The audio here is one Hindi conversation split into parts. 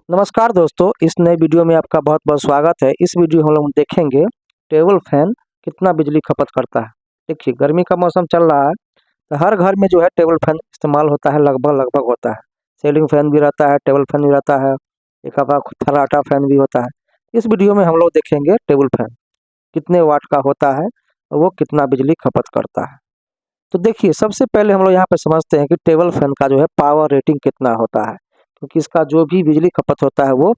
नमस्कार दोस्तों, इस नए वीडियो में आपका बहुत बहुत स्वागत है। इस वीडियो में हम लोग देखेंगे टेबल फैन कितना बिजली खपत करता है। देखिए, गर्मी का मौसम चल रहा है तो हर घर में जो है टेबल फैन इस्तेमाल होता है, लगभग लगभग होता है। सीलिंग फैन भी रहता है, टेबल फैन भी रहता है, एक आपका फर्राटा फैन भी होता है। इस वीडियो में हम लोग देखेंगे टेबल फैन कितने वाट का होता है और वो कितना बिजली खपत करता है। तो देखिए, सबसे पहले हम लोग यहाँ पे समझते हैं कि टेबल फैन का जो है पावर रेटिंग कितना होता है, क्योंकि इसका जो भी बिजली खपत होता है वो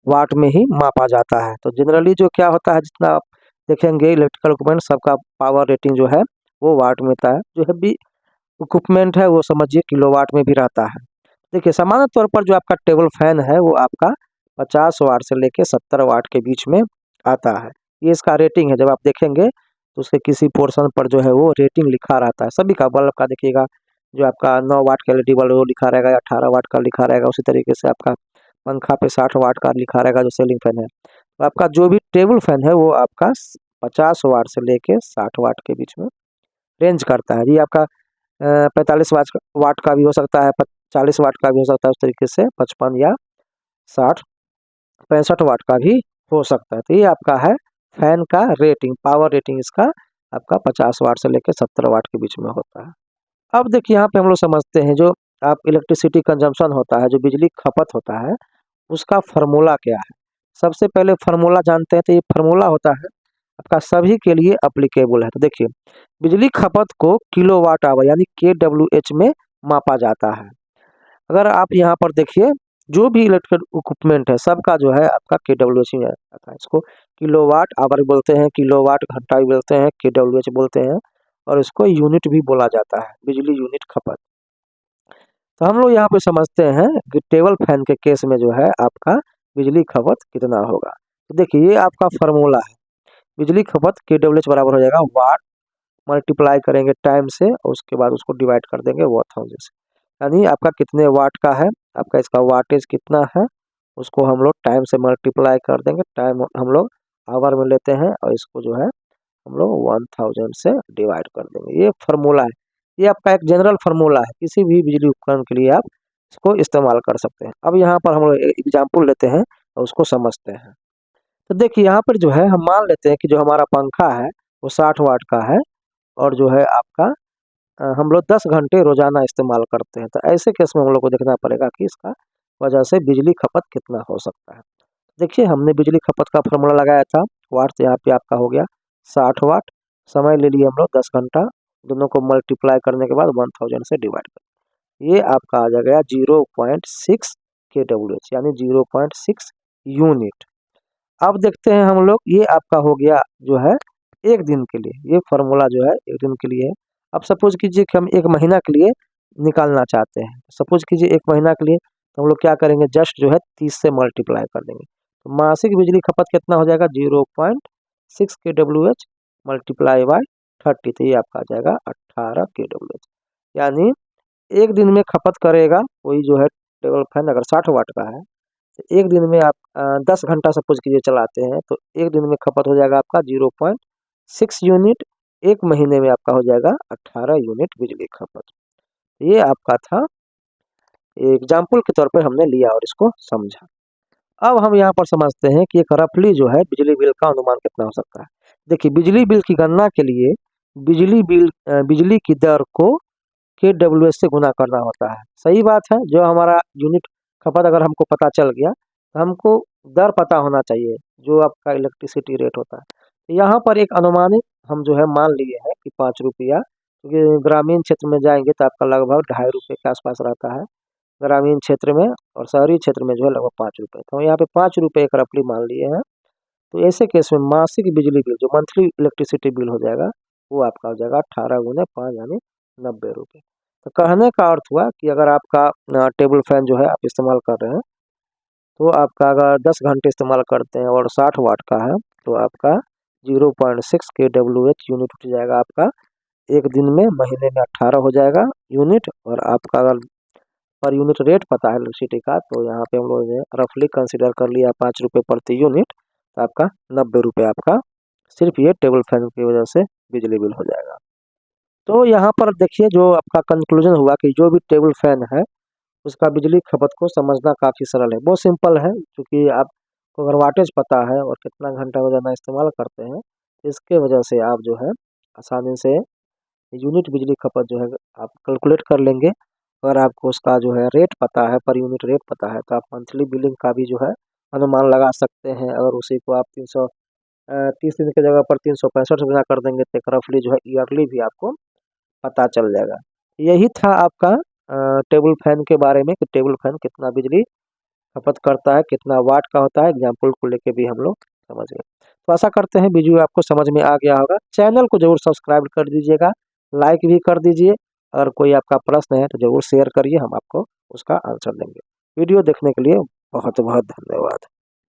वाट में ही मापा जाता है। तो जनरली जो क्या होता है, जितना आप देखेंगे इलेक्ट्रिकल इक्विपमेंट सबका पावर रेटिंग जो है वो वाट में होता है। जो है भी इक्विपमेंट है वो समझिए किलोवाट में भी रहता है। देखिए, सामान्य तौर पर जो आपका टेबल फैन है वो आपका 50 वाट से लेके 70 वाट के बीच में आता है। ये इसका रेटिंग है। जब आप देखेंगे तो उसके किसी पोर्शन पर जो है वो रेटिंग लिखा रहता है। सभी का बल्ब का देखिएगा, जो आपका 9 वाट का एलईडी बल्ब वो लिखा रहेगा या 18 वाट का लिखा रहेगा। उसी तरीके से आपका पंखा पे 60 वाट का लिखा रहेगा जो सीलिंग फैन है। तो आपका जो भी टेबल फैन है वो आपका 50 वाट से लेके 60 वाट के बीच में रेंज करता है। ये आपका 45 वाट का भी हो सकता है, 40 वाट का भी हो सकता है, उस तरीके से 55 या 60 65 वाट का भी हो सकता है। तो ये आपका है फैन का रेटिंग, पावर रेटिंग इसका आपका 50 वाट से लेकर 70 वाट के बीच में होता है। अब देखिए, यहाँ पे हम लोग समझते हैं जो आप इलेक्ट्रिसिटी कंजम्पशन होता है, जो बिजली खपत होता है, उसका फार्मूला क्या है। सबसे पहले फार्मूला जानते हैं। तो ये फार्मूला होता है आपका सभी के लिए एप्लीकेबल है। तो देखिए, बिजली खपत को किलोवाट आवर यानी KWH में मापा जाता है। अगर आप यहाँ पर देखिए, जो भी इलेक्ट्रिकल इक्विपमेंट है सबका जो है आपका KWH में आता है। इसको किलोवाट आवर बोलते हैं, किलोवाट घंटा भी बोलते हैं, KWH बोलते हैं, और इसको यूनिट भी बोला जाता है, बिजली यूनिट खपत। तो हम लोग यहाँ पे समझते हैं कि टेबल फैन के केस में जो है आपका बिजली खपत कितना होगा। तो देखिए, ये आपका फार्मूला है। बिजली खपत KWH बराबर हो जाएगा वाट मल्टीप्लाई करेंगे टाइम से, और उसके बाद उसको डिवाइड कर देंगे वॉट हाउस से। यानी आपका कितने वाट का है, आपका इसका वाटेज कितना है, उसको हम लोग टाइम से मल्टीप्लाई कर देंगे। टाइम हम लोग आवर में लेते हैं और इसको जो है हम लोग 1000 से डिवाइड कर देंगे। ये फार्मूला है। ये आपका एक जनरल फार्मूला है, किसी भी बिजली उपकरण के लिए आप इसको इस्तेमाल कर सकते हैं। अब यहाँ पर हम लोग एग्जाम्पल लेते हैं और उसको समझते हैं। तो देखिए, यहाँ पर जो है हम मान लेते हैं कि जो हमारा पंखा है वो 60 वाट का है, और जो है आपका हम लोग 10 घंटे रोजाना इस्तेमाल करते हैं। तो ऐसे केस में हम लोग को देखना पड़ेगा कि इसका वजह से बिजली खपत कितना हो सकता है। देखिए, हमने बिजली खपत का फार्मूला लगाया था। वाट से यहाँ पे आपका हो गया 60 वाट, समय ले लिए हम लोग 10 घंटा, दोनों को मल्टीप्लाई करने के बाद 1000 से डिवाइड कर, ये आपका आ जाएगा 0.6 KWH यानी 0.6 यूनिट। अब देखते हैं हम लोग, ये आपका हो गया जो है एक दिन के लिए। ये फार्मूला जो है एक दिन के लिए है। अब सपोज कीजिए कि हम एक महीना के लिए निकालना चाहते हैं। सपोज कीजिए एक महीना के लिए, तो हम लोग क्या करेंगे, जस्ट जो है 30 से मल्टीप्लाई कर देंगे। तो मासिक बिजली खपत कितना हो जाएगा, 0.6 KWH मल्टीप्लाई बाय 30। तो ये आपका आ जाएगा 18 KWH। यानी एक दिन में खपत करेगा कोई जो है टेबल फैन, अगर 60 वाट का है तो एक दिन में आप 10 घंटा सपोज कीजिए चलाते हैं, तो एक दिन में खपत हो जाएगा आपका 0.6 यूनिट। एक महीने में आपका हो जाएगा 18 यूनिट बिजली खपत। ये आपका था एग्जाम्पल के तौर पर हमने लिया और इसको समझा। अब हम यहाँ पर समझते हैं कि एक रफली जो है बिजली बिल का अनुमान कितना हो सकता है। देखिए, बिजली बिल की गणना के लिए बिजली की दर को KWH से गुना करना होता है। सही बात है। जो हमारा यूनिट खपत अगर हमको पता चल गया तो हमको दर पता होना चाहिए, जो आपका इलेक्ट्रिसिटी रेट होता है। तो यहाँ पर एक अनुमानित हम जो है मान लिए हैं कि 5 रुपया, क्योंकि ग्रामीण क्षेत्र में जाएंगे तो आपका लगभग 2.5 रुपये के आसपास रहता है ग्रामीण क्षेत्र में, और शहरी क्षेत्र में जो है लगभग 5 रुपये। तो यहाँ पे 5 रुपये एक रफली मान लिए हैं। तो ऐसे केस में मासिक बिजली बिल जो मंथली इलेक्ट्रिसिटी बिल हो जाएगा वो आपका हो जाएगा 18 गुने 5 यानी 90 रुपये। तो कहने का अर्थ हुआ कि अगर आपका टेबल फैन जो है आप इस्तेमाल कर रहे हैं, तो आपका अगर 10 घंटे इस्तेमाल करते हैं और 60 वाट का है, तो आपका 0.6 KWH यूनिट उठ जाएगा आपका एक दिन में। महीने में 18 हो जाएगा यूनिट। और आपका अगर पर यूनिट रेट पता है इलेक्ट्रिसिटी का, तो यहाँ पे हम लोगों ने रफली कंसिडर कर लिया 5 रुपये प्रति यूनिट। तो आपका 90 रुपये आपका सिर्फ ये टेबल फैन की वजह से बिजली बिल हो जाएगा। तो यहाँ पर देखिए, जो आपका कंक्लूजन हुआ कि जो भी टेबल फैन है उसका बिजली खपत को समझना काफ़ी सरल है, बहुत सिंपल है। क्योंकि आपको अगर वाटेज पता है और कितना घंटा रोज़ाना इस्तेमाल करते हैं, इसके वजह से आप जो है आसानी से यूनिट बिजली खपत जो है आप कैलकुलेट कर लेंगे। अगर आपको उसका जो है रेट पता है, पर यूनिट रेट पता है, तो आप मंथली बिलिंग का भी जो है अनुमान लगा सकते हैं। अगर उसी को आप 330 दिन की जगह पर 365 गुना कर देंगे तो एक रफली जो है ईयरली भी आपको पता चल जाएगा। यही था आपका टेबल फैन के बारे में कि टेबल फैन कितना बिजली खपत करता है, कितना वाट का होता है, एग्जाम्पल को लेके भी हम लोग समझ गए। तो आशा करते हैं वीडियो आपको समझ में आ गया होगा। चैनल को ज़रूर सब्सक्राइब कर दीजिएगा, लाइक भी कर दीजिए। अगर कोई आपका प्रश्न है तो ज़रूर शेयर करिए, हम आपको उसका आंसर देंगे। वीडियो देखने के लिए बहुत बहुत धन्यवाद।